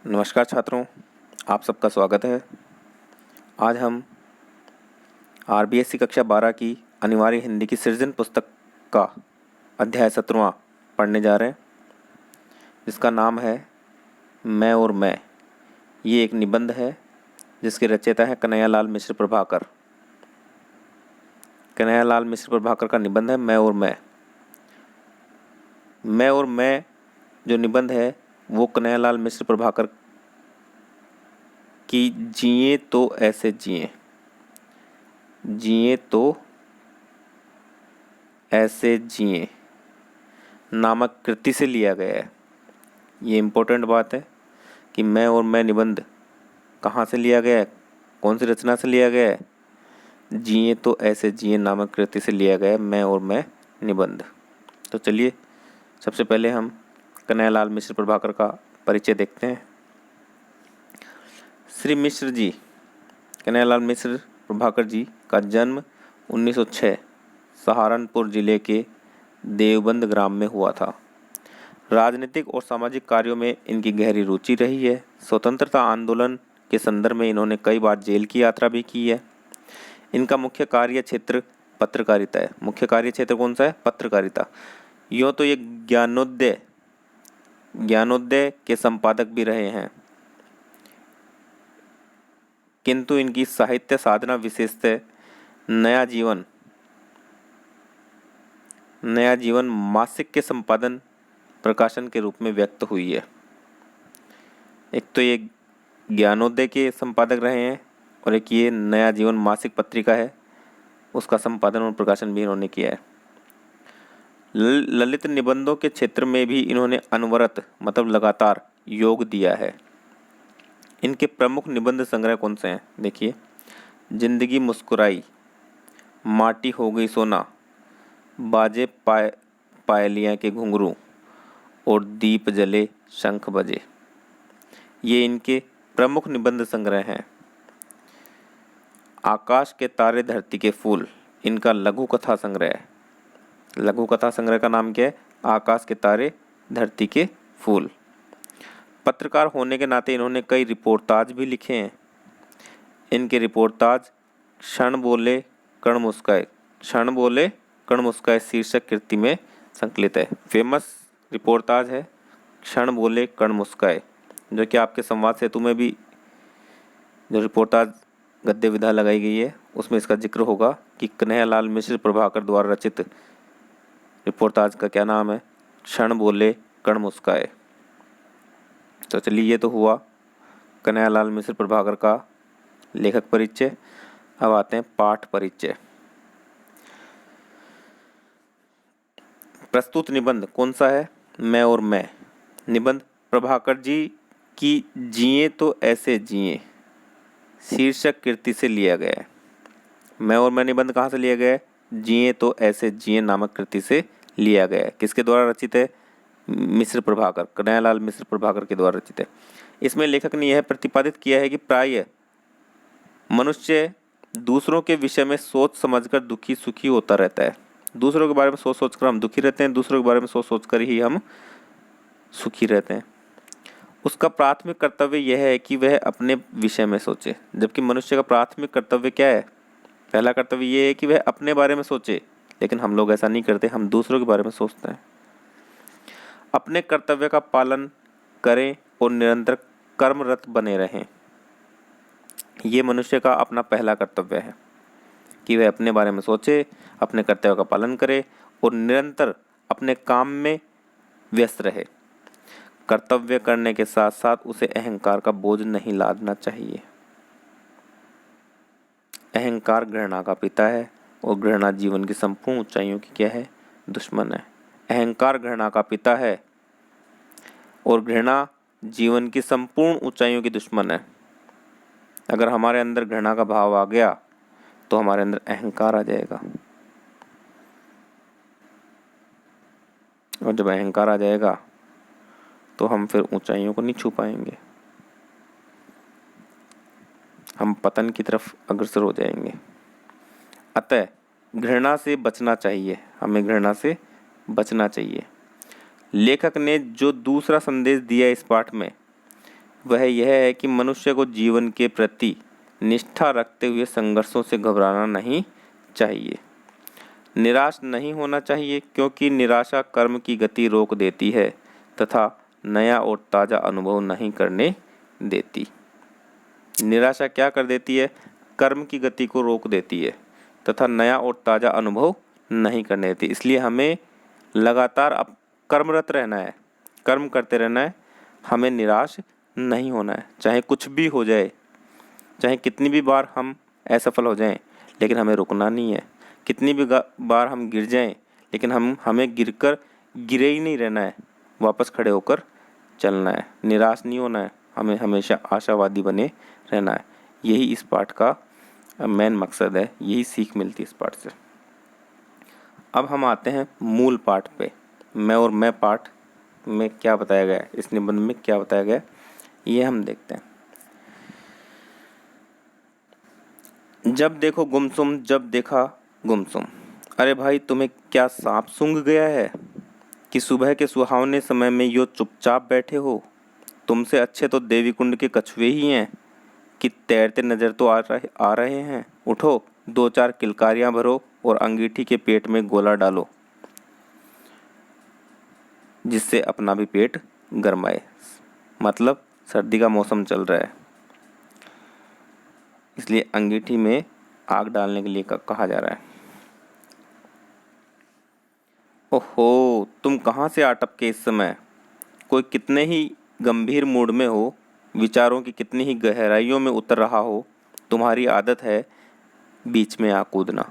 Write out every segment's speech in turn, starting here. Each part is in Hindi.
नमस्कार छात्रों, आप सबका स्वागत है। आज हम आरबीएससी कक्षा 12 की अनिवार्य हिंदी की सृजन पुस्तक का अध्याय 17वां पढ़ने जा रहे हैं, जिसका नाम है मैं और मैं। ये एक निबंध है जिसके रचयिता हैं कन्हैयालाल मिश्र प्रभाकर। कन्हैयालाल मिश्र प्रभाकर का निबंध है मैं और मैं। मैं और मैं जो निबंध है वो कन्हैयालाल मिश्र प्रभाकर की जिए तो ऐसे जिए, जिए तो ऐसे जिए नामक कृति से लिया गया है। ये इम्पोर्टेंट बात है कि मैं और मैं निबंध कहाँ से लिया गया है, कौन सी रचना से लिया गया है। जिए तो ऐसे जिए नामक कृति से लिया गया है मैं और मैं निबंध। तो चलिए सबसे पहले हम कन्हैयालाल मिश्र प्रभाकर का परिचय देखते हैं। श्री मिश्र जी, कन्हैयालाल मिश्र प्रभाकर जी का जन्म 1906 सहारनपुर जिले के देवबंद ग्राम में हुआ था। राजनीतिक और सामाजिक कार्यों में इनकी गहरी रुचि रही है। स्वतंत्रता आंदोलन के संदर्भ में इन्होंने कई बार जेल की यात्रा भी की है। इनका मुख्य कार्य क्षेत्र पत्रकारिता है। मुख्य कार्य क्षेत्र कौन सा है? पत्रकारिता। यूँ तो ये ज्ञानोदय के संपादक भी रहे हैं, किंतु इनकी साहित्य साधना विशेषतः नया जीवन मासिक के संपादन प्रकाशन के रूप में व्यक्त हुई है। एक तो ये ज्ञानोदय के संपादक रहे हैं और एक ये नया जीवन मासिक पत्रिका है, उसका संपादन और प्रकाशन भी इन्होंने किया है। ललित निबंधों के क्षेत्र में भी इन्होंने अनवरत मतलब लगातार योग दिया है। इनके प्रमुख निबंध संग्रह कौन से हैं? देखिए, जिंदगी मुस्कुराई, माटी हो गई सोना, बाजे पायलियाँ के घुंघरू और दीप जले शंख बजे। ये इनके प्रमुख निबंध संग्रह हैं। आकाश के तारे धरती के फूल इनका लघु कथा संग्रह है। लघु कथा संग्रह का नाम क्या है? आकाश के तारे धरती के फूल। पत्रकार होने के नाते इन्होंने कई रिपोर्टाज भी लिखे हैं। इनके रिपोर्टाज क्षण बोले कण मुस्काए शीर्षक कृति में संकलित है। फेमस रिपोर्टाज है क्षण बोले कण मुस्काए, जो कि आपके संवाद सेतु में भी जो रिपोर्टाज गद्य विधा लगाई गई है उसमें इसका जिक्र होगा कि कन्हैयालाल मिश्र प्रभाकर द्वारा रचित रिपोर्टाज का क्या नाम है? क्षण बोले कण मुस्काए। तो चलिए, ये तो हुआ कन्हैयालाल मिश्र प्रभाकर का लेखक परिचय। अब आते हैं पाठ परिचय। प्रस्तुत निबंध कौन सा है? मैं और मैं। निबंध प्रभाकर जी की जिए तो ऐसे जिए शीर्षक कृति से लिया गया है। मैं और मैं निबंध कहाँ से लिया गया है? जिए तो ऐसे जिए नामक कृति से लिया गया है। किसके द्वारा रचित है? मिश्र प्रभाकर, कन्हैयालाल मिश्र प्रभाकर के द्वारा रचित है। इसमें लेखक ने यह प्रतिपादित किया है कि प्रायः मनुष्य दूसरों के विषय में सोच समझकर दुखी सुखी होता रहता है। दूसरों के बारे में सोच सोचकर हम दुखी रहते हैं, दूसरों के बारे में सोच सोचकर ही हम सुखी रहते हैं। उसका प्राथमिक कर्तव्य यह है कि वह अपने विषय में सोचे, जबकि मनुष्य का प्राथमिक कर्तव्य क्या है? पहला कर्तव्य यह है कि वह अपने बारे में सोचे, लेकिन हम लोग ऐसा नहीं करते, हम दूसरों के बारे में सोचते हैं। अपने कर्तव्य का पालन करें और निरंतर कर्मरत बने रहें। ये मनुष्य का अपना पहला कर्तव्य है कि वह अपने बारे में सोचे, अपने कर्तव्य का पालन करे और निरंतर अपने काम में व्यस्त रहे। कर्तव्य करने के साथ साथ उसे अहंकार का बोझ नहीं लादना चाहिए। अहंकार घृणा का पिता है और घृणा जीवन की संपूर्ण ऊंचाइयों की क्या है? दुश्मन है। अहंकार घृणा का पिता है और घृणा जीवन की संपूर्ण ऊंचाइयों की दुश्मन है। अगर हमारे अंदर घृणा का भाव आ गया तो हमारे अंदर अहंकार आ जाएगा, और जब अहंकार आ जाएगा तो हम फिर ऊंचाइयों को नहीं छू पाएंगे, हम पतन की तरफ अग्रसर हो जाएंगे। अतः घृणा से बचना चाहिए, हमें घृणा से बचना चाहिए। लेखक ने जो दूसरा संदेश दिया इस पाठ में वह यह है कि मनुष्य को जीवन के प्रति निष्ठा रखते हुए संघर्षों से घबराना नहीं चाहिए। निराश नहीं होना चाहिए, क्योंकि निराशा कर्म की गति रोक देती है तथा नया और ताज़ा अनुभव नहीं करने देती। निराशा क्या कर देती है? कर्म की गति को रोक देती है तथा नया और ताज़ा अनुभव नहीं करने देती। इसलिए हमें लगातार अब कर्मरत रहना है, कर्म करते रहना है। हमें निराश नहीं होना है, चाहे कुछ भी हो जाए, चाहे कितनी भी बार हम असफल हो जाएं, लेकिन हमें रुकना नहीं है। कितनी भी बार हम गिर जाएं, लेकिन हमें गिरे ही नहीं रहना है, वापस खड़े होकर चलना है। निराश नहीं होना है, हमें हमेशा आशावादी बने रहना है। यही इस पाठ का मेन मकसद है, यही सीख मिलती है इस पाठ से। अब हम आते हैं मूल पाठ पे। मैं और मैं पाठ में क्या बताया गया है, इस निबंध में क्या बताया गया है, ये हम देखते हैं। जब देखो गुमसुम, जब देखा गुमसुम। अरे भाई, तुम्हें क्या सांप सूंघ गया है कि सुबह के सुहावने समय में यो चुपचाप बैठे हो? तुमसे अच्छे तो देवी कुंड के कछुए ही हैं कि तैरते नजर तो आ रहे हैं। उठो, 2-4 किलकारियां भरो और अंगीठी के पेट में गोला डालो, जिससे अपना भी पेट गरमाए। मतलब सर्दी का मौसम चल रहा है, इसलिए अंगीठी में आग डालने के लिए कहा जा रहा है। ओहो, तुम कहाँ से आ टपके इस समय? कोई कितने ही गंभीर मूड में हो, विचारों की कितनी ही गहराइयों में उतर रहा हो, तुम्हारी आदत है बीच में आ कूदना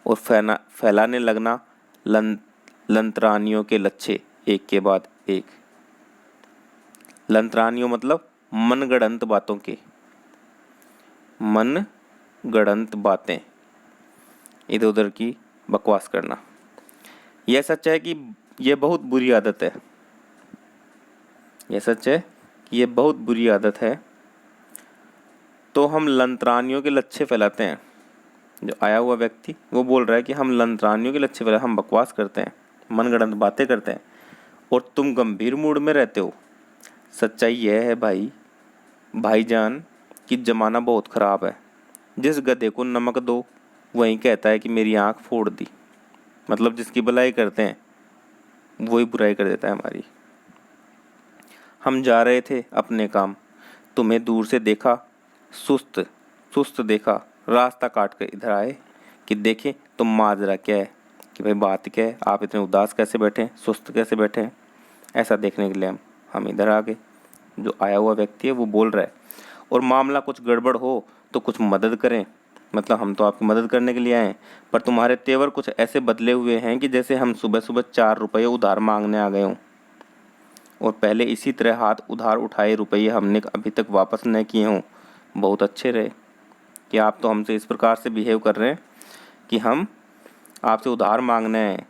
और फैलाने लगना लंतरानियों के लच्छे एक के बाद एक। लंतरानियों मतलब मनगढ़ंत बातों के, मनगढ़ंत बातें, इधर उधर की बकवास करना। यह सच है कि यह बहुत बुरी आदत है। यह सच है कि यह बहुत बुरी आदत है। तो हम लंतरानियों के लच्छे फैलाते हैं। जो आया हुआ व्यक्ति वो बोल रहा है कि हम लंतरानियों के लच्छे फैलाते, हम बकवास करते हैं, मनगढ़ंत बातें करते हैं, और तुम गंभीर मूड में रहते हो। सच्चाई यह है भाईजान कि ज़माना बहुत ख़राब है। जिस गधे को नमक दो वही कहता है कि मेरी आँख फोड़ दी। मतलब जिसकी भलाई करते हैं वही बुराई कर देता है हमारी। हम जा रहे थे अपने काम, तुम्हें दूर से देखा, सुस्त देखा, रास्ता काट कर इधर आए कि देखें तुम माजरा क्या है, कि भाई बात क्या है, आप इतने उदास कैसे बैठे हैं, सुस्त कैसे बैठे हैं। ऐसा देखने के लिए हम इधर आ गए। जो आया हुआ व्यक्ति है वो बोल रहा है, और मामला कुछ गड़बड़ हो तो कुछ मदद करें। मतलब हम तो आपकी मदद करने के लिए आए हैं, पर तुम्हारे तेवर कुछ ऐसे बदले हुए हैं कि जैसे हम सुबह सुबह 4 रुपये उधार मांगने आ गए हों, और पहले इसी तरह हाथ उधार उठाए रुपये हमने अभी तक वापस न किए हों। बहुत अच्छे रहे कि आप तो हमसे इस प्रकार से बिहेव कर रहे हैं कि हम आपसे उधार मांगने आए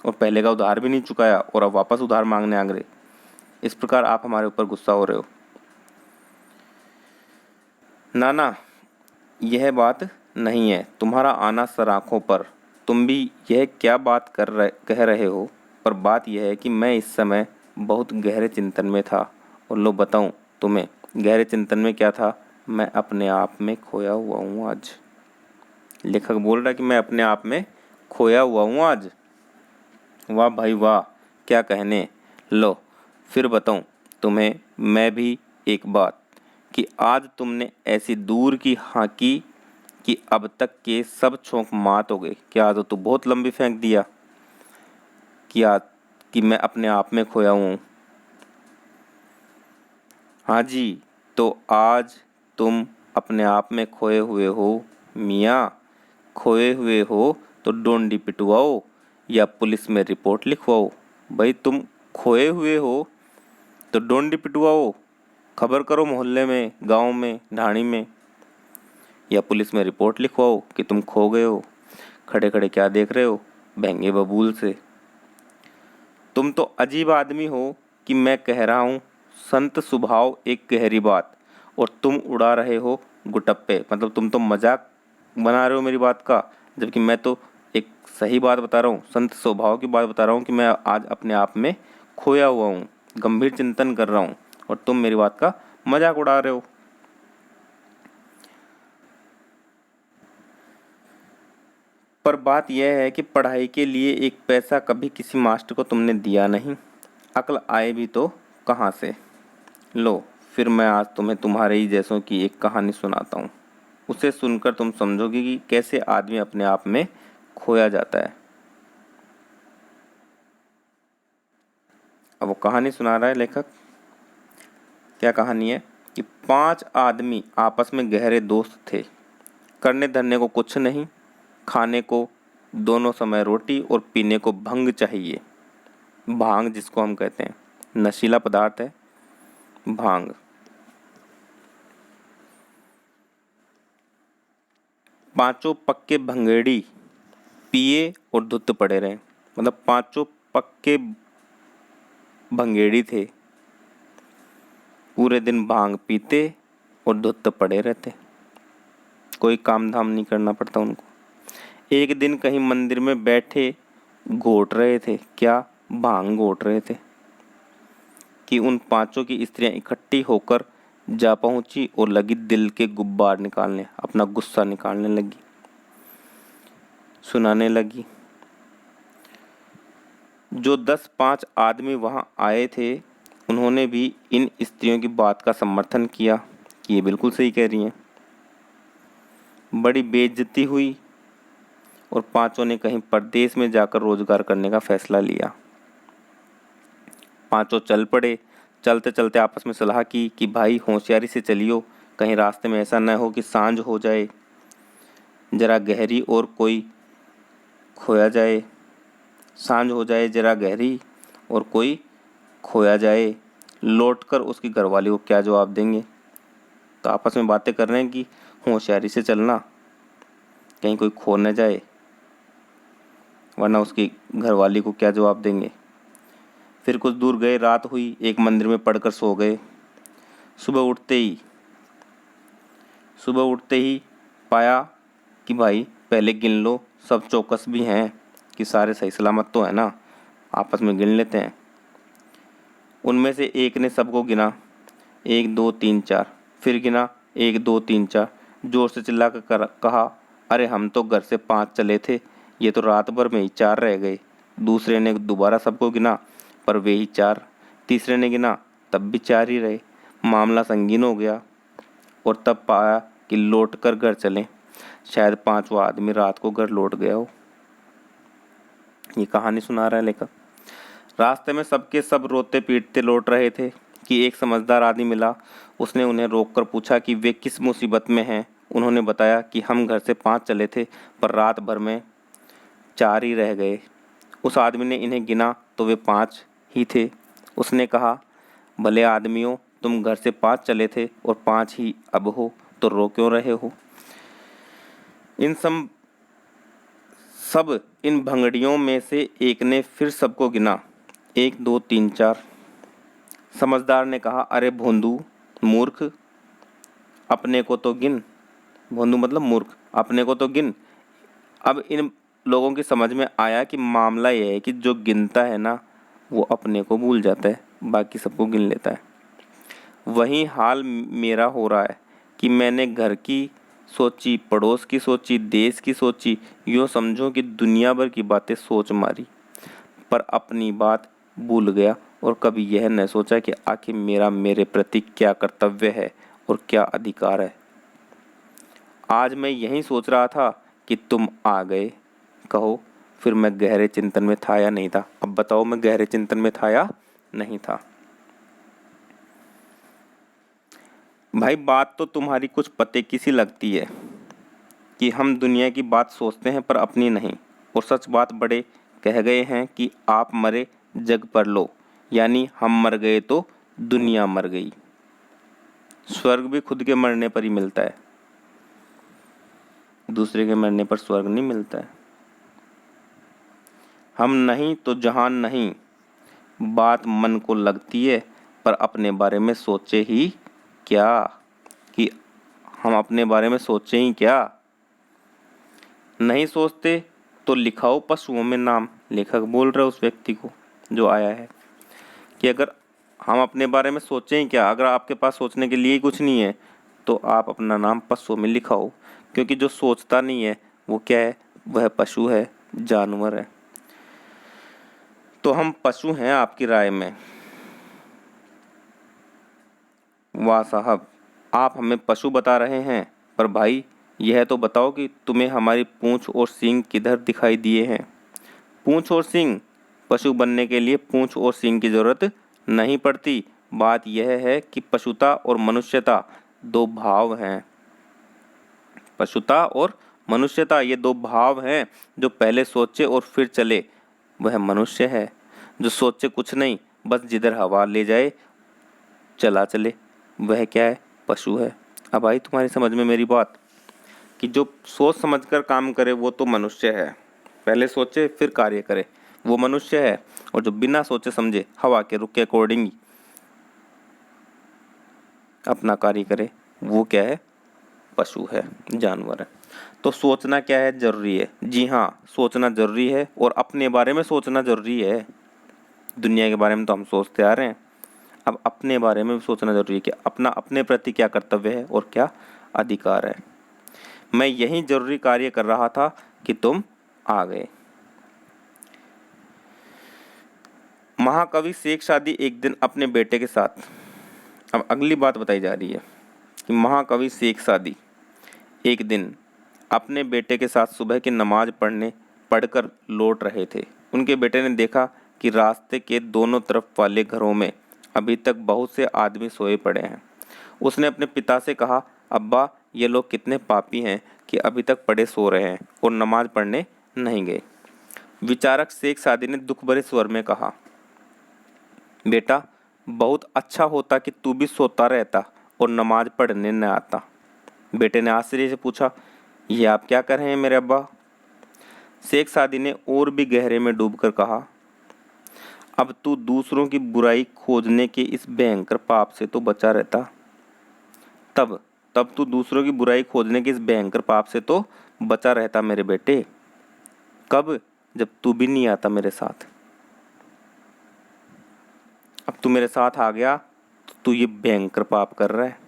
और पहले का उधार भी नहीं चुकाया और अब वापस उधार मांगने आ गए। इस प्रकार आप हमारे ऊपर गुस्सा हो रहे हो। ना, यह बात नहीं है। तुम्हारा आना सर आँखों पर। तुम भी यह क्या बात कह रहे हो, पर बात यह है कि मैं इस समय बहुत गहरे चिंतन में था। और लो बताऊं तुम्हें, गहरे चिंतन में क्या था? मैं अपने आप में खोया हुआ हूँ आज। लेखक बोल रहा है कि मैं अपने आप में खोया हुआ हूँ आज। वाह भाई वाह, क्या कहने। लो फिर बताऊं तुम्हें मैं भी एक बात, कि आज तुमने ऐसी दूर की हाँकी कि अब तक के सब छोंक मात हो गए। क्या तो बहुत लंबी फेंक दिया कि मैं अपने आप में खोया हूँ। हाँ जी, तो आज तुम अपने आप में खोए हुए हो मियाँ। खोए हुए हो तो डोंडी पिटवाओ या पुलिस में रिपोर्ट लिखवाओ। भाई तुम खोए हुए हो तो डोंडी पिटवाओ, खबर करो मोहल्ले में, गांव में, ढाणी में, या पुलिस में रिपोर्ट लिखवाओ कि तुम खो गए हो। खड़े खड़े क्या देख रहे हो भैंगे बबूल से? तुम तो अजीब आदमी हो कि मैं कह रहा हूँ संत स्वभाव एक गहरी बात, और तुम उड़ा रहे हो गुटप्पे। मतलब तुम तो मजाक बना रहे हो मेरी बात का, जबकि मैं तो एक सही बात बता रहा हूँ, संत स्वभाव की बात बता रहा हूँ कि मैं आज अपने आप में खोया हुआ हूँ, गंभीर चिंतन कर रहा हूँ, और तुम मेरी बात का मजाक उड़ा रहे हो। पर बात यह है कि पढ़ाई के लिए एक पैसा कभी किसी मास्टर को तुमने दिया नहीं, अक्ल आए भी तो कहाँ से। लो फिर मैं आज तुम्हें तुम्हारे ही जैसों की एक कहानी सुनाता हूँ। उसे सुनकर तुम समझोगे कि कैसे आदमी अपने आप में खोया जाता है। अब वो कहानी सुना रहा है लेखक। क्या कहानी है कि 5 आदमी आपस में गहरे दोस्त थे। करने धरने को कुछ नहीं, खाने को दोनों समय रोटी और पीने को भंग चाहिए। भांग जिसको हम कहते हैं, नशीला पदार्थ है भांग। पांचों पक्के भंगेड़ी पिए और धुत पड़े रहे। मतलब पांचों पक्के भंगेड़ी थे, पूरे दिन भांग पीते और धुत पड़े रहते, कोई काम धाम नहीं करना पड़ता उनको। एक दिन कहीं मंदिर में बैठे घोट रहे थे, क्या भांग घोट रहे थे, कि उन पांचों की स्त्रियां इकट्ठी होकर जा पहुंची और लगी दिल के गुब्बार निकालने, अपना गुस्सा निकालने लगी, सुनाने लगी। जो 10-5 आदमी वहां आए थे उन्होंने भी इन स्त्रियों की बात का समर्थन किया कि ये बिल्कुल सही कह रही हैं। बड़ी बेइज्जती हुई और पांचों ने कहीं परदेश में जाकर रोजगार करने का फैसला लिया। पांचों चल पड़े। चलते चलते आपस में सलाह की कि भाई होशियारी से चलियो, कहीं रास्ते में ऐसा न हो कि सांझ हो जाए, जरा गहरी और कोई खोया जाए, सांझ हो जाए जरा गहरी और कोई खोया जाए, लौटकर उसकी घरवाली को क्या जवाब देंगे। तो आपस में बातें कर रहे हैं कि होशियारी से चलना, कहीं कोई खो न जाए, वरना उसकी घरवाली को क्या जवाब देंगे। फिर कुछ दूर गए, रात हुई, एक मंदिर में पड़कर सो गए। सुबह उठते ही पाया कि भाई पहले गिन लो, सब चौकस भी हैं कि सारे सही सलामत तो है ना, आपस में गिन लेते हैं। उनमें से एक ने सबको गिना, 1 2 3 4, फिर गिना 1 2 3 4, जोर से चिल्ला कर कहा, अरे हम तो घर से 5 चले थे, ये तो रात भर में ही 4 रह गए। दूसरे ने दोबारा सबको गिना, पर वे ही 4। तीसरे ने गिना, तब भी 4 ही रहे। मामला संगीन हो गया और तब पाया कि लौट कर घर चलें। शायद 5वां आदमी रात को घर लौट गया हो। ये कहानी सुना रहा है लेखक। रास्ते में सबके सब रोते पीटते लौट रहे थे कि एक समझदार आदमी मिला। उसने उन्हें रोककर पूछा कि वे किस मुसीबत में हैं। उन्होंने बताया कि हम घर से 5 चले थे, पर रात भर में 4 ही रह गए। उस आदमी ने इन्हें गिना तो वे 5 ही थे। उसने कहा, भले आदमियों, तुम घर से 5 चले थे और 5 ही अब हो, तो रो क्यों रहे हो। इन भंगड़ियों में से एक ने फिर सबको गिना, 1 2 3 4। समझदार ने कहा, अरे भोंदू मूर्ख, अपने को तो गिन। भोंदू मतलब मूर्ख, अपने को तो गिन। अब इन लोगों की समझ में आया कि मामला यह है कि जो गिनता है ना, वो अपने को भूल जाता है, बाकी सबको गिन लेता है। वही हाल मेरा हो रहा है कि मैंने घर की सोची, पड़ोस की सोची, देश की सोची, यूँ समझो कि दुनिया भर की बातें सोच मारी, पर अपनी बात भूल गया और कभी यह न सोचा कि आखिर मेरे प्रति क्या कर्तव्य है और क्या अधिकार है। आज मैं यही सोच रहा था कि तुम आ गए। कहो फिर मैं गहरे चिंतन में था या नहीं था। अब बताओ, मैं गहरे चिंतन में था या नहीं था। भाई बात तो तुम्हारी कुछ पते की सी लगती है कि हम दुनिया की बात सोचते हैं पर अपनी नहीं। और सच बात बड़े कह गए हैं कि आप मरे जग पर लो, यानी हम मर गए तो दुनिया मर गई। स्वर्ग भी खुद के मरने पर ही मिलता है, दूसरे के मरने पर स्वर्ग नहीं मिलता है। हम नहीं तो जहान नहीं, बात मन को लगती है, पर अपने बारे में सोचे ही क्या, कि हम अपने बारे में सोचे ही क्या। नहीं सोचते तो लिखाओ पशुओं में नाम। लेखक बोल रहा है उस व्यक्ति को जो आया है कि अगर हम अपने बारे में सोचें ही क्या? अगर आपके पास सोचने के लिए ही कुछ नहीं है तो आप अपना नाम पशुओं में लिखाओ, क्योंकि जो सोचता नहीं है वो क्या है? वह पशु है, जानवर है। तो हम पशु हैं आपकी राय में? वाह साहब, आप हमें पशु बता रहे हैं, पर भाई यह तो बताओ कि तुम्हें हमारी पूंछ और सींग किधर दिखाई दिए हैं? पूंछ और सींग, पशु बनने के लिए पूंछ और सींग की जरूरत नहीं पड़ती। बात यह है कि पशुता और मनुष्यता दो भाव हैं। पशुता और मनुष्यता ये दो भाव हैं। जो पहले सोचे और फिर चले वह मनुष्य है। जो सोचे कुछ नहीं, बस जिधर हवा ले जाए चला चले, वह क्या है? पशु है। अब आई तुम्हारी समझ में मेरी बात कि जो सोच समझकर काम करे वो तो मनुष्य है, पहले सोचे फिर कार्य करे वो मनुष्य है, और जो बिना सोचे समझे हवा के रुख के अकॉर्डिंग अपना कार्य करे वो क्या है? पशु है, जानवर है। तो सोचना क्या है? जरूरी है। जी हाँ, सोचना जरूरी है, और अपने बारे में सोचना जरूरी है। दुनिया के बारे में तो हम सोचते आ रहे हैं, अब अपने बारे में भी सोचना जरूरी है कि अपना अपने प्रति क्या कर्तव्य है और क्या अधिकार है। मैं यही जरूरी कार्य कर रहा था कि तुम आ गए। महाकवि शेख शादी एक दिन अपने बेटे के साथ, अब अगली बात बताई जा रही है कि महाकवि शेख शादी एक दिन अपने बेटे के साथ सुबह की नमाज पढ़कर लौट रहे थे। उनके बेटे ने देखा कि रास्ते के दोनों तरफ वाले घरों में अभी तक बहुत से आदमी सोए पड़े हैं। उसने अपने पिता से कहा, अब्बा, ये लोग कितने पापी हैं कि अभी तक पड़े सो रहे हैं और नमाज पढ़ने नहीं गए। विचारक शेख सादी ने दुख भरे स्वर में कहा, बेटा, बहुत अच्छा होता कि तू भी सोता रहता और नमाज पढ़ने न आता। बेटे ने आश्चर्य से पूछा, ये आप क्या कर रहे हैं मेरे अब्बा? शेख सादी ने और भी गहरे में डूबकर कहा, अब तू दूसरों की बुराई खोजने के इस भयंकर पाप से तो बचा रहता। तब तब तू दूसरों की बुराई खोजने के इस भयंकर पाप से तो बचा रहता मेरे बेटे। कब? जब तू भी नहीं आता मेरे साथ। अब तू मेरे साथ आ गया तो तू ये भयंकर पाप कर रहा है।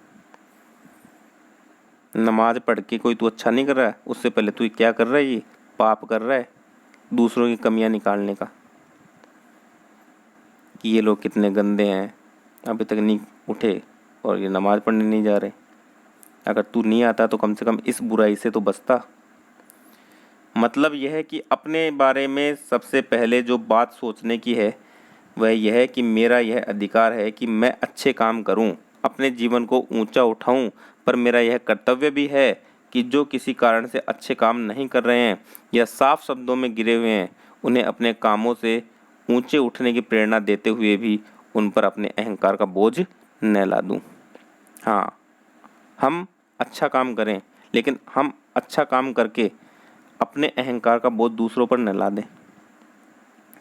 नमाज पढ़ के कोई तू अच्छा नहीं कर रहा है, उससे पहले तू क्या कर रहा है? ये पाप कर रहा है, दूसरों की कमियां निकालने का, कि ये लोग कितने गंदे हैं, अभी तक नहीं उठे और ये नमाज पढ़ने नहीं जा रहे। अगर तू नहीं आता तो कम से कम इस बुराई से तो बचता। मतलब यह है कि अपने बारे में सबसे पहले जो बात सोचने की है वह यह है कि मेरा यह अधिकार है कि मैं अच्छे काम करूं, अपने जीवन को ऊंचा उठाऊं, पर मेरा यह कर्तव्य भी है कि जो किसी कारण से अच्छे काम नहीं कर रहे हैं या साफ शब्दों में गिरे हुए हैं, उन्हें अपने कामों से ऊंचे उठने की प्रेरणा देते हुए भी उन पर अपने अहंकार का बोझ न ला दूं। हाँ, हम अच्छा काम करें, लेकिन हम अच्छा काम करके अपने अहंकार का बोझ दूसरों पर न ला दें,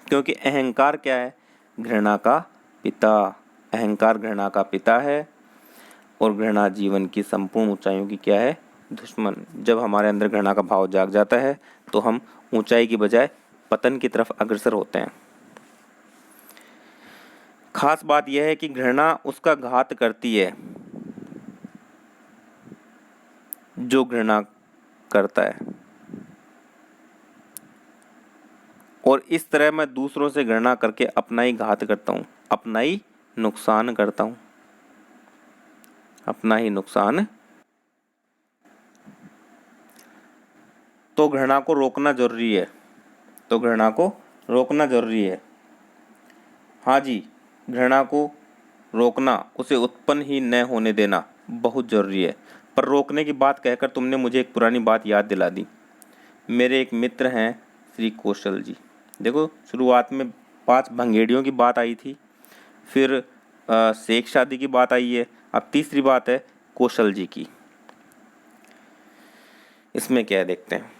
क्योंकि अहंकार क्या है? घृणा का पिता। अहंकार घृणा का पिता है, और घृणा जीवन की संपूर्ण ऊंचाइयों की क्या है? दुश्मन। जब हमारे अंदर घृणा का भाव जाग जाता है तो हम ऊंचाई की बजाय पतन की तरफ अग्रसर होते हैं। खास बात यह है कि घृणा उसका घात करती है जो घृणा करता है, और इस तरह मैं दूसरों से घृणा करके अपना ही घात करता हूँ, अपना ही नुकसान करता हूँ, अपना ही नुकसान। तो घृणा को रोकना जरूरी है, तो घृणा को रोकना जरूरी है। हाँ जी, घृणा को रोकना, उसे उत्पन्न ही न होने देना बहुत जरूरी है। पर रोकने की बात कहकर तुमने मुझे एक पुरानी बात याद दिला दी। मेरे एक मित्र हैं श्री कौशल जी। देखो, शुरुआत में 5 भंगेड़ियों की बात आई थी, फिर शेख शादी की बात आई है, अब तीसरी बात है कौशल जी की। इसमें क्या है देखते हैं।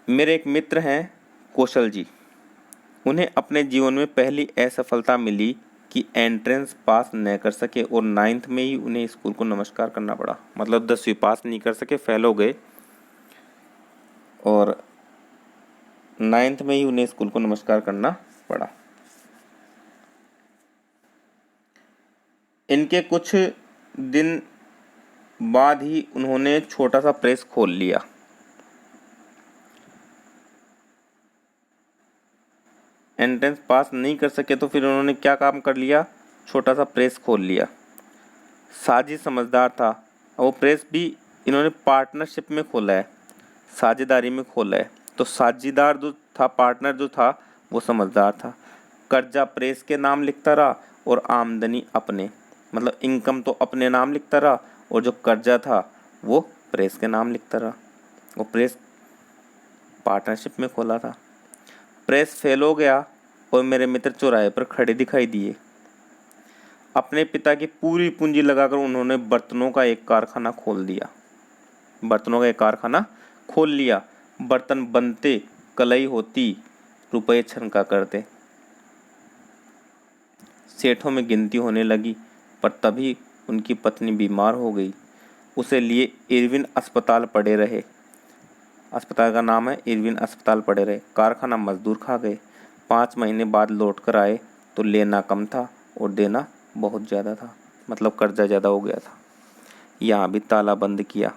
मेरे एक मित्र हैं कौशल जी, उन्हें अपने जीवन में पहली असफलता मिली कि एंट्रेंस पास न कर सके, और 9th में ही उन्हें स्कूल को नमस्कार करना पड़ा। मतलब 10वीं पास नहीं कर सके, फेल हो गए, और 9th में ही उन्हें स्कूल को नमस्कार करना पड़ा। इनके कुछ दिन बाद ही उन्होंने छोटा सा प्रेस खोल लिया। एंट्रेंस पास नहीं कर सके तो फिर उन्होंने क्या काम कर लिया, छोटा सा प्रेस खोल लिया। साजिद समझदार था, वो प्रेस भी इन्होंने पार्टनरशिप में खोला है, साझेदारी में खोला है। तो साझेदार जो था, पार्टनर जो था, वो समझदार था। कर्जा प्रेस के नाम लिखता रहा और आमदनी अपने, मतलब इनकम तो अपने नाम लिखता रहा और जो कर्जा था वो प्रेस के नाम लिखता रहा। वो प्रेस पार्टनरशिप में खोला था। प्रेस फेल हो गया और मेरे मित्र चौराहे पर खड़े दिखाई दिए। अपने पिता की पूरी पूंजी लगाकर उन्होंने बर्तनों का एक कारखाना खोल दिया। बर्तनों का एक कारखाना खोल लिया। बर्तन बनते, कलई होती, रुपए छनका करते। सेठों में गिनती होने लगी, पर तभी उनकी पत्नी बीमार हो गई। उसे लिए इरविन अस्पताल पड़े रहे। अस्पताल का नाम है इरविन अस्पताल पड़े रहे। कारखाना मजदूर खा गए। 5 महीने बाद लौट कर आए तो लेना कम था और देना बहुत ज़्यादा था, मतलब कर्जा ज़्यादा हो गया था। यहाँ भी ताला बंद किया।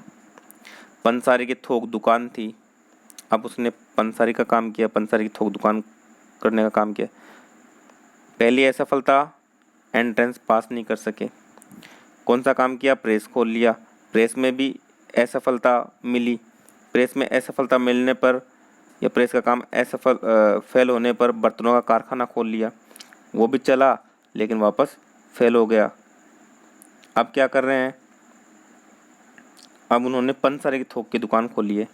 पंसारी की थोक दुकान थी, अब उसने पंसारी का काम किया, पंसारी की थोक दुकान करने का काम किया। पहली असफलता, एंट्रेंस पास नहीं कर सके। कौन सा काम किया, प्रेस खोल लिया। प्रेस में भी असफलता मिली। प्रेस में असफलता मिलने पर या प्रेस का काम फेल होने पर बर्तनों का कारखाना खोल लिया। वो भी चला लेकिन वापस फेल हो गया। अब क्या कर रहे हैं, अब उन्होंने पंसारी की थोक की दुकान खोली है।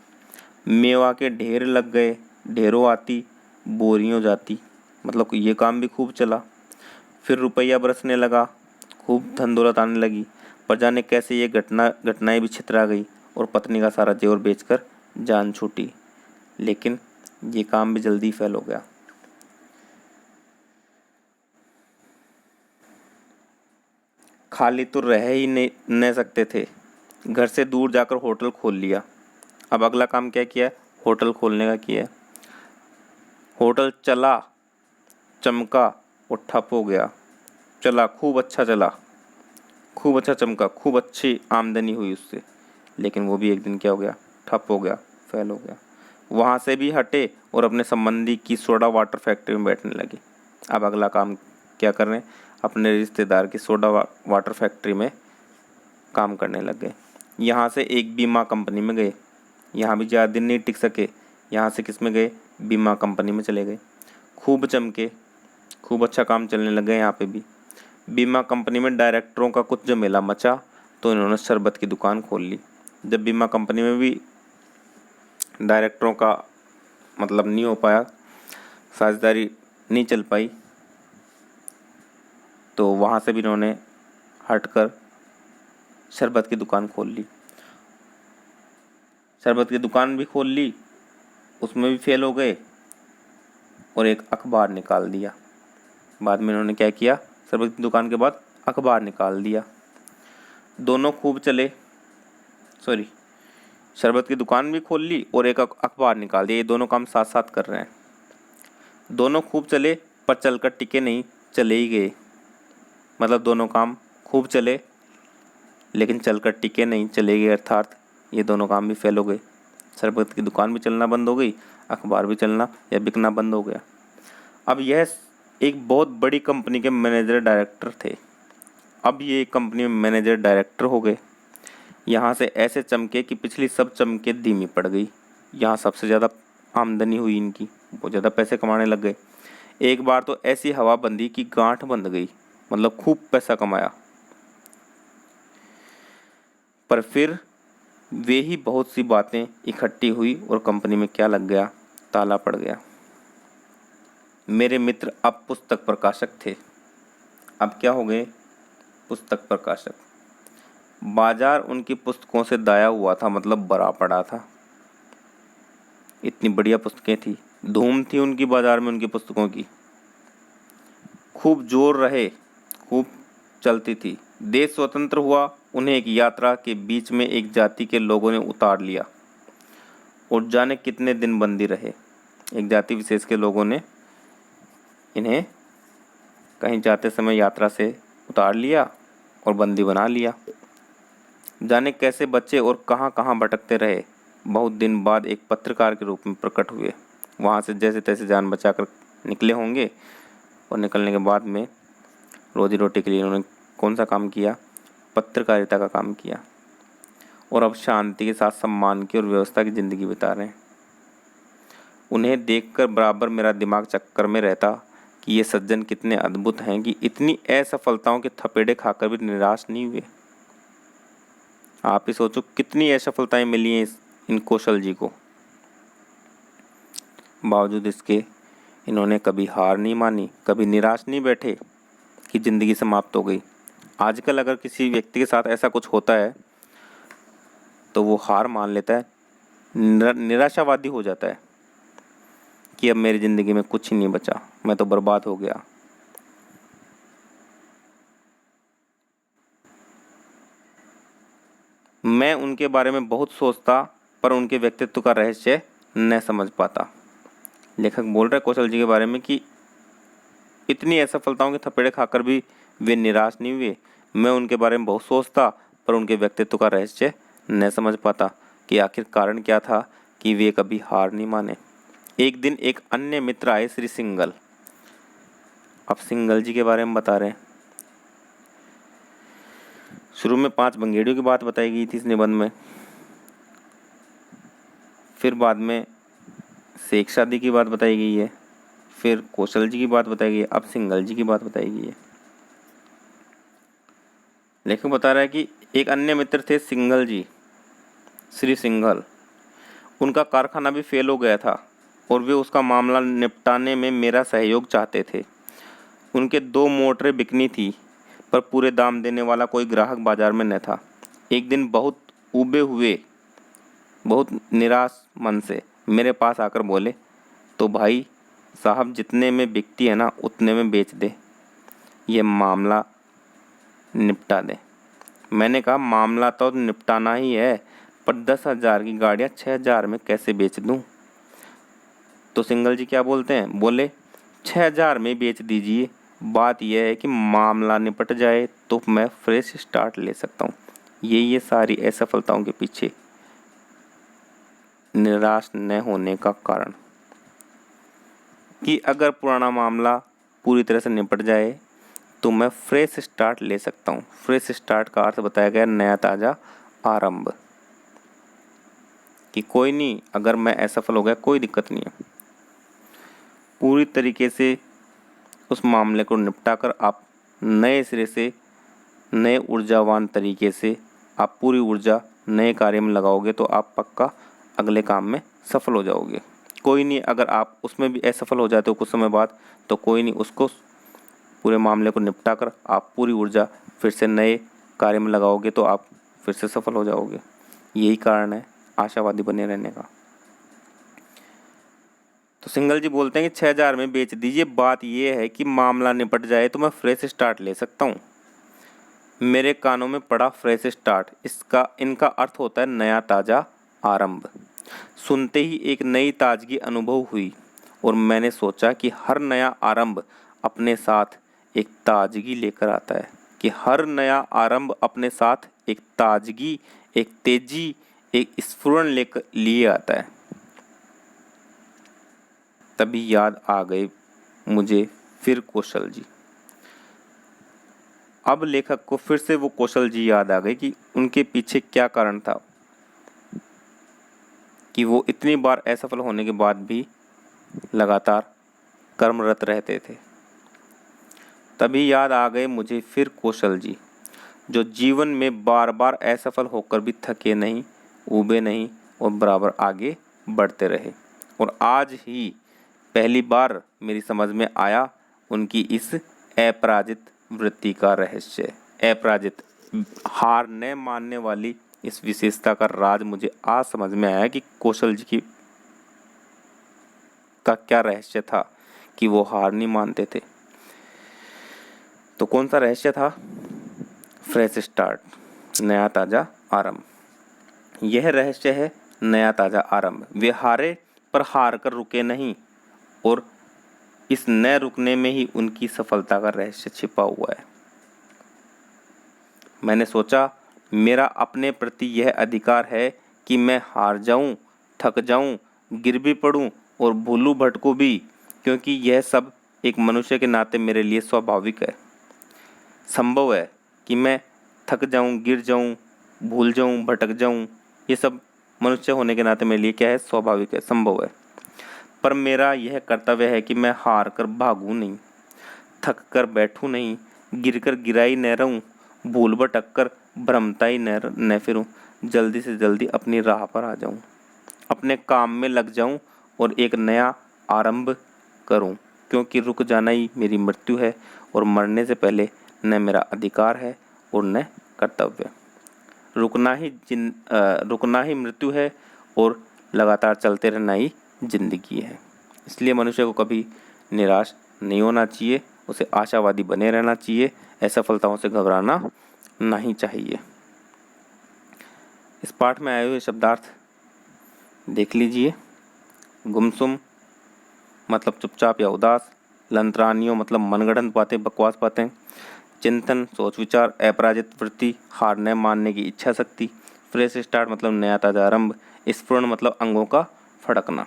मेवा के ढेर लग गए, ढेरों आती, बोरियों जाती, मतलब ये काम भी खूब चला। फिर रुपया बरसने लगा, खूब धन दौलत आने लगी। पर जाने कैसे ये घटनाएं भी छितरा गई और पत्नी का सारा जेवर बेचकर जान छूटी। लेकिन ये काम भी जल्दी फेल हो गया। खाली तो रह ही नहीं सकते थे, घर से दूर जाकर होटल खोल लिया। अब अगला काम क्या किया है, होटल खोलने का किया है। होटल चला, चमका और ठप हो गया। चला, खूब अच्छा चला, खूब अच्छा चमका, खूब अच्छी आमदनी हुई उससे, लेकिन वो भी एक दिन क्या हो गया, ठप हो गया, फेल हो गया। वहाँ से भी हटे और अपने संबंधी की सोडा वाटर फैक्ट्री में बैठने लगे। अब अगला काम क्या कर रहे हैं, अपने रिश्तेदार की सोडा वाटर फैक्ट्री में काम करने लग गए। यहाँ से एक बीमा कंपनी में गए, यहाँ भी ज़्यादा दिन नहीं टिक सके। यहाँ से किस में गए, बीमा कंपनी में चले गए। खूब चमके, खूब अच्छा काम चलने लग गए यहाँ पे भी। बीमा कंपनी में डायरेक्टरों का कुछ झमेला मचा तो इन्होंने शरबत की दुकान खोल ली। जब बीमा कंपनी में भी डायरेक्टरों का मतलब नहीं हो पाया, साझेदारी नहीं चल पाई, तो वहाँ से भी इन्होंने हटकर शरबत की दुकान खोल ली। शरबत की दुकान भी खोल ली, उसमें भी फेल हो गए और एक अखबार निकाल दिया। बाद में इन्होंने क्या किया, शरबत की दुकान के बाद अखबार निकाल दिया। दोनों खूब चले, सॉरी, शरबत की दुकान भी खोल ली और एक अखबार निकाल दिया। ये दोनों काम साथ साथ कर रहे हैं। दोनों खूब चले पर चलकर टिके नहीं, चले ही गए। मतलब दोनों काम खूब चले लेकिन चलकर टिके नहीं, चले गए, अर्थात ये दोनों काम भी फेल हो गए। शरबत की दुकान भी चलना बंद हो गई, अखबार भी चलना या बिकना बंद हो गया। अब यह एक बहुत बड़ी कंपनी के मैनेजर डायरेक्टर थे। अब ये कंपनी में मैनेजर डायरेक्टर हो गए। यहाँ से ऐसे चमके कि पिछली सब चमके धीमी पड़ गई। यहाँ सबसे ज़्यादा आमदनी हुई इनकी, बहुत ज़्यादा पैसे कमाने लग गए। एक बार तो ऐसी हवा बंदी कि गांठ बंध गई, मतलब खूब पैसा कमाया। पर फिर वे ही बहुत सी बातें इकट्ठी हुई और कंपनी में क्या लग गया, ताला पड़ गया। मेरे मित्र अब पुस्तक प्रकाशक थे। अब क्या हो गए, पुस्तक प्रकाशक। बाजार उनकी पुस्तकों से दाया हुआ था, मतलब भरा पड़ा था। इतनी बढ़िया पुस्तकें थी, धूम थी उनकी बाजार में उनकी पुस्तकों की। खूब जोर रहे, खूब चलती थी। देश स्वतंत्र हुआ, उन्हें एक यात्रा के बीच में एक जाति के लोगों ने उतार लिया और जाने कितने दिन बंदी रहे। एक जाति विशेष के लोगों ने इन्हें कहीं जाते समय यात्रा से उतार लिया और बंदी बना लिया। जाने कैसे बच्चे और कहाँ कहाँ भटकते रहे, बहुत दिन बाद एक पत्रकार के रूप में प्रकट हुए। वहाँ से जैसे तैसे जान बचाकर निकले होंगे और निकलने के बाद में रोजी रोटी के लिए उन्होंने कौन सा काम किया, पत्रकारिता का काम किया, और अब शांति के साथ सम्मान की और व्यवस्था की ज़िंदगी बिता रहे हैं। उन्हें देखकर बराबर मेरा दिमाग चक्कर में रहता कि ये सज्जन कितने अद्भुत हैं कि इतनी असफलताओं के थपेड़े खाकर भी निराश नहीं हुए। आप ही सोचो कितनी असफलताएं मिली हैं इन कौशल जी को, बावजूद इसके इन्होंने कभी हार नहीं मानी, कभी निराश नहीं बैठे कि ज़िंदगी समाप्त हो गई। आजकल अगर किसी व्यक्ति के साथ ऐसा कुछ होता है तो वो हार मान लेता है, निराशावादी हो जाता है कि अब मेरी ज़िंदगी में कुछ ही नहीं बचा, मैं तो बर्बाद हो गया। मैं उनके बारे में बहुत सोचता पर उनके व्यक्तित्व का रहस्य न समझ पाता। लेखक बोल रहे कौशल जी के बारे में कि इतनी असफलताओं के थपेड़े खाकर भी वे निराश नहीं हुए। मैं उनके बारे में बहुत सोचता पर उनके व्यक्तित्व का रहस्य न समझ पाता कि आखिर कारण क्या था कि वे कभी हार नहीं माने। एक दिन एक अन्य मित्र आए, श्री सिंघल। अब सिंघल जी के बारे में बता रहे हैं। शुरू में 5 बंगेड़ियों की बात बताई गई थी इस निबंध में, फिर बाद में शेख शादी की बात बताई गई है, फिर कौशल जी की बात बताई गई है, अब सिंघल जी की बात बताई गई है। लेखक बता रहा है कि एक अन्य मित्र थे सिंघल जी, श्री सिंघल। उनका कारखाना भी फेल हो गया था और वे उसका मामला निपटाने में मेरा सहयोग चाहते थे। उनके 2 मोटरें बिकनी थी पर पूरे दाम देने वाला कोई ग्राहक बाजार में न था। एक दिन बहुत ऊबे हुए, बहुत निराश मन से मेरे पास आकर बोले, तो भाई साहब जितने में बिकती है ना उतने में बेच दे, ये मामला निपटा दे। मैंने कहा मामला तो निपटाना ही है, पर 10,000 की गाड़ियाँ 6,000 में कैसे बेच दूं? तो सिंघल जी क्या बोलते हैं, बोले 6,000 में बेच दीजिए, बात यह है कि मामला निपट जाए तो मैं फ्रेश स्टार्ट ले सकता हूँ। ये सारी असफलताओं के पीछे निराश न होने का कारण कि अगर पुराना मामला पूरी तरह से निपट जाए तो मैं फ्रेश स्टार्ट ले सकता हूँ। फ्रेश स्टार्ट का अर्थ बताया गया नया ताज़ा आरंभ, कि कोई नहीं, अगर मैं असफल हो गया कोई दिक्कत नहीं है, पूरी तरीके से उस मामले को निपटा कर आप नए सिरे से, नए ऊर्जावान तरीके से आप पूरी ऊर्जा नए कार्य में लगाओगे तो आप पक्का अगले काम में सफल हो जाओगे। कोई नहीं, अगर आप उसमें भी असफल हो जाते हो कुछ समय बाद तो कोई नहीं, उसको पूरे मामले को निपटा कर आप पूरी ऊर्जा फिर से नए कार्य में लगाओगे तो आप फिर से सफल हो जाओगे। यही कारण है आशावादी बने रहने का। तो सिंघल जी बोलते हैं कि 6,000 में बेच दीजिए, बात यह है कि मामला निपट जाए तो मैं फ्रेश स्टार्ट ले सकता हूँ। मेरे कानों में पड़ा फ्रेश स्टार्ट, इनका अर्थ होता है नया ताज़ा आरंभ। सुनते ही एक नई ताजगी अनुभव हुई और मैंने सोचा कि हर नया आरंभ अपने साथ एक ताजगी लेकर आता है, कि हर नया आरंभ अपने साथ एक ताजगी, एक तेजी, एक स्फुरण लेकर लिए आता है। तभी याद आ गए मुझे फिर कौशल जी। अब लेखक को फिर से वो कौशल जी याद आ गए कि उनके पीछे क्या कारण था कि वो इतनी बार असफल होने के बाद भी लगातार कर्मरत रहते थे। तभी याद आ गए मुझे फिर कौशल जी, जो जीवन में बार बार असफल होकर भी थके नहीं, ऊबे नहीं और बराबर आगे बढ़ते रहे। और आज ही पहली बार मेरी समझ में आया उनकी इस अपराजित वृत्ति का रहस्य। अपराजित, हार न मानने वाली इस विशेषता का राज मुझे आज समझ में आया कि कौशल जी की का क्या रहस्य था कि वो हार नहीं मानते थे। तो कौन सा रहस्य था? फ्रेश स्टार्ट, नया ताज़ा आरंभ। यह रहस्य है नया ताज़ा आरंभ। वे हारे पर हार कर रुके नहीं और इस न रुकने में ही उनकी सफलता का रहस्य छिपा हुआ है। मैंने सोचा मेरा अपने प्रति यह अधिकार है कि मैं हार जाऊं, थक जाऊं, गिर भी पड़ूं और भूलूं भटकूं भी, क्योंकि यह सब एक मनुष्य के नाते मेरे लिए स्वाभाविक है। संभव है कि मैं थक जाऊं, गिर जाऊं, भूल जाऊं, भटक जाऊं, ये सब मनुष्य होने के नाते मेरे लिए क्या है, स्वाभाविक है, संभव है। पर मेरा यह कर्तव्य है कि मैं हार कर भागूं नहीं, थक कर बैठूं नहीं, गिर कर गिराई न रहूं, भूल भटक कर भ्रमता ही न फिरूं, जल्दी से जल्दी अपनी राह पर आ जाऊं, अपने काम में लग जाऊं और एक नया आरंभ करूं, क्योंकि रुक जाना ही मेरी मृत्यु है और मरने से पहले न मेरा अधिकार है और न कर्तव्य। रुकना ही मृत्यु है और लगातार चलते रहना ही जिंदगी है। इसलिए मनुष्य को कभी निराश नहीं होना चाहिए, उसे आशावादी बने रहना चाहिए, असफलताओं से घबराना नहीं चाहिए। इस पाठ में आए हुए शब्दार्थ देख लीजिए। गुमसुम मतलब चुपचाप या उदास, लंतरानियों मतलब मनगढ़ंत बातें, बकवास बातें, चिंतन सोच विचार, अपराजित वृत्ति हार न मानने की इच्छा शक्ति, फ्रेश स्टार्ट मतलब नया ताजा आरंभ, स्फुरण मतलब अंगों का फड़कना।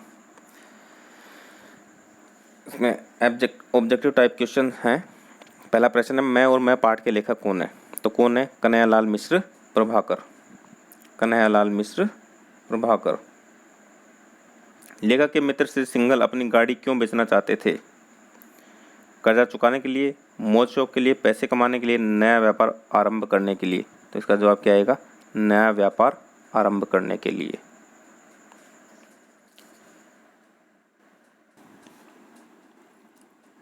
इसमें ऑब्जेक्टिव टाइप क्वेश्चन हैं। पहला प्रश्न है मैं और मैं पाठ के लेखक कौन है? तो कौन है? कन्हैयालाल मिश्र प्रभाकर। कन्हैयालाल मिश्र प्रभाकर। लेखक के मित्र श्री सिंघल अपनी गाड़ी क्यों बेचना चाहते थे? कर्जा चुकाने के लिए, मौज शौक के लिए, पैसे कमाने के लिए, नया व्यापार आरंभ करने के लिए। तो इसका जवाब क्या आएगा? नया व्यापार आरंभ करने के लिए।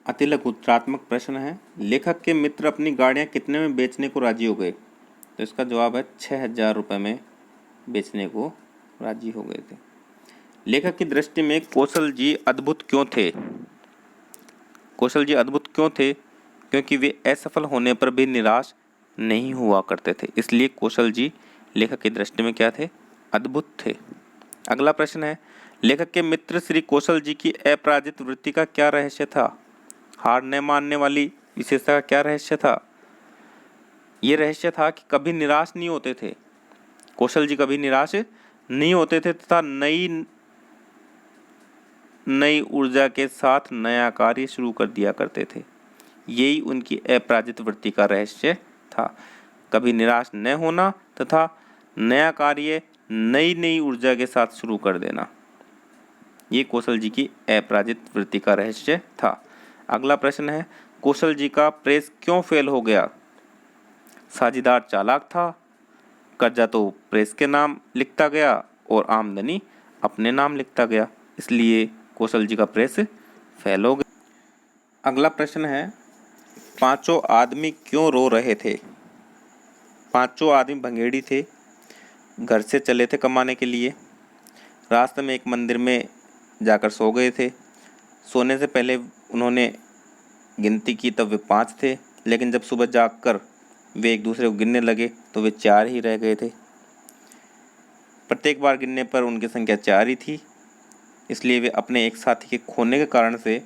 अतिलघु उत्तरात्मक प्रश्न है, लेखक के मित्र अपनी गाड़ियां कितने में बेचने को राजी हो गए? तो इसका जवाब है 6,000 रुपये में बेचने को राजी हो गए थे। लेखक की दृष्टि में कौशल जी अद्भुत क्यों थे? कौशल जी अद्भुत क्यों थे? क्योंकि वे असफल होने पर भी निराश नहीं हुआ करते थे, इसलिए कौशल जी लेखक की दृष्टि में क्या थे? अद्भुत थे। अगला प्रश्न है, लेखक के मित्र श्री कौशल जी की अपराजित वृत्ति का क्या रहस्य था? हार न मानने वाली विशेषता का क्या रहस्य था? ये रहस्य था कि कभी निराश नहीं होते थे। कौशल जी कभी निराश नहीं होते थे तथा नई ऊर्जा के साथ नया कार्य शुरू कर दिया करते थे। यही उनकी अपराजित वृत्ति का रहस्य था। कभी निराश न होना तथा नया कार्य नई नई ऊर्जा के साथ शुरू कर देना, ये कौशल जी की अपराजित वृत्ति का रहस्य था। अगला प्रश्न है, कौशल जी का प्रेस क्यों फेल हो गया? साझीदार चालाक था, कर्जा तो प्रेस के नाम लिखता गया और आमदनी अपने नाम लिखता गया, इसलिए कौशल जी का प्रेस फेल हो गया। अगला प्रश्न है, पांचों आदमी क्यों रो रहे थे? पांचों आदमी भंगेड़ी थे, घर से चले थे कमाने के लिए, रास्ते में एक मंदिर में जाकर सो गए थे। सोने से पहले उन्होंने गिनती की तब वे 5 थे, लेकिन जब सुबह जागकर वे एक दूसरे को गिनने लगे तो वे 4 ही रह गए थे। प्रत्येक बार गिनने पर उनकी संख्या 4 ही थी, इसलिए वे अपने एक साथी के खोने के कारण से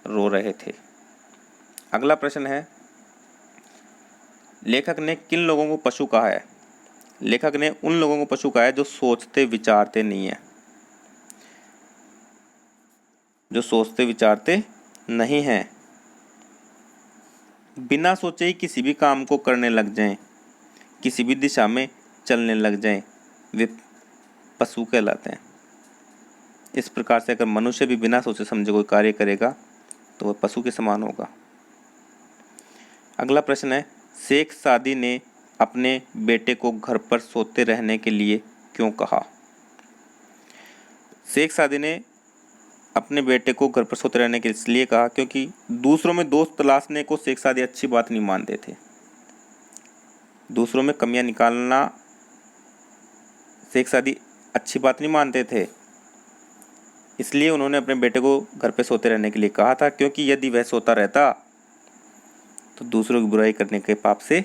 रो रहे थे। अगला प्रश्न है, लेखक ने किन लोगों को पशु कहा है? लेखक ने उन लोगों को पशु कहा है जो सोचते विचारते नहीं है, जो सोचते विचारते नहीं हैं, बिना सोचे ही किसी भी काम को करने लग जाएं, किसी भी दिशा में चलने लग जाएं, वे पशु कहलाते हैं। इस प्रकार से अगर मनुष्य भी बिना सोचे समझे कोई कार्य करेगा तो वह पशु के समान होगा। अगला प्रश्न है, शेख सादी ने अपने बेटे को घर पर सोते रहने के लिए क्यों कहा? शेख सादी ने अपने बेटे को घर पर सोते रहने के इसलिए कहा क्योंकि दूसरों में दोस्त तलाशने को शेख सादी अच्छी बात नहीं मानते थे। दूसरों में कमियां निकालना शेख सादी अच्छी बात नहीं मानते थे, इसलिए उन्होंने अपने बेटे को घर पे सोते रहने के लिए कहा था, क्योंकि यदि वह सोता रहता तो दूसरों की बुराई करने के पाप से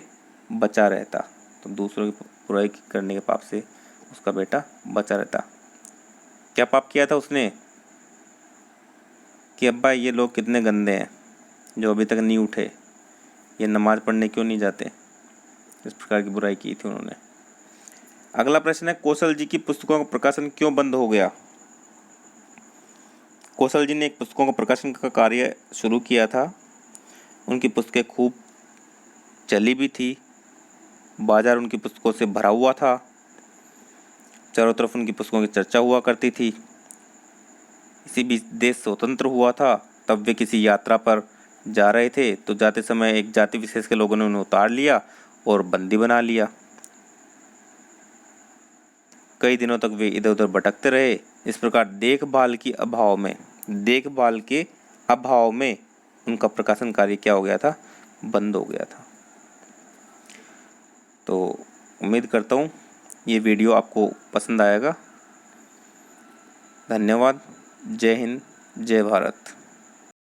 बचा रहता। तो दूसरों की बुराई करने के पाप से उसका बेटा बचा रहता। क्या पाप किया था उसने? कि अब्बा ये लोग कितने गंदे हैं जो अभी तक नहीं उठे, ये नमाज़ पढ़ने क्यों नहीं जाते, इस प्रकार की बुराई की थी उन्होंने। अगला प्रश्न है, कौशल जी की पुस्तकों का प्रकाशन क्यों बंद हो गया? कौशल जी ने एक पुस्तकों का प्रकाशन का कार्य शुरू किया था। उनकी पुस्तकें खूब चली भी थी, बाजार उनकी पुस्तकों से भरा हुआ था, चारों तरफ उनकी पुस्तकों की चर्चा हुआ करती थी। इसी बीच देश स्वतंत्र हुआ था, तब वे किसी यात्रा पर जा रहे थे तो जाते समय एक जाति विशेष के लोगों ने उन्हें उतार लिया और बंदी बना लिया। कई दिनों तक वे इधर उधर भटकते रहे। इस प्रकार देखभाल के अभाव में उनका प्रकाशन कार्य क्या हो गया था? बंद हो गया था। तो उम्मीद करता हूँ ये वीडियो आपको पसंद आएगा। धन्यवाद। जय हिंद, जय भारत।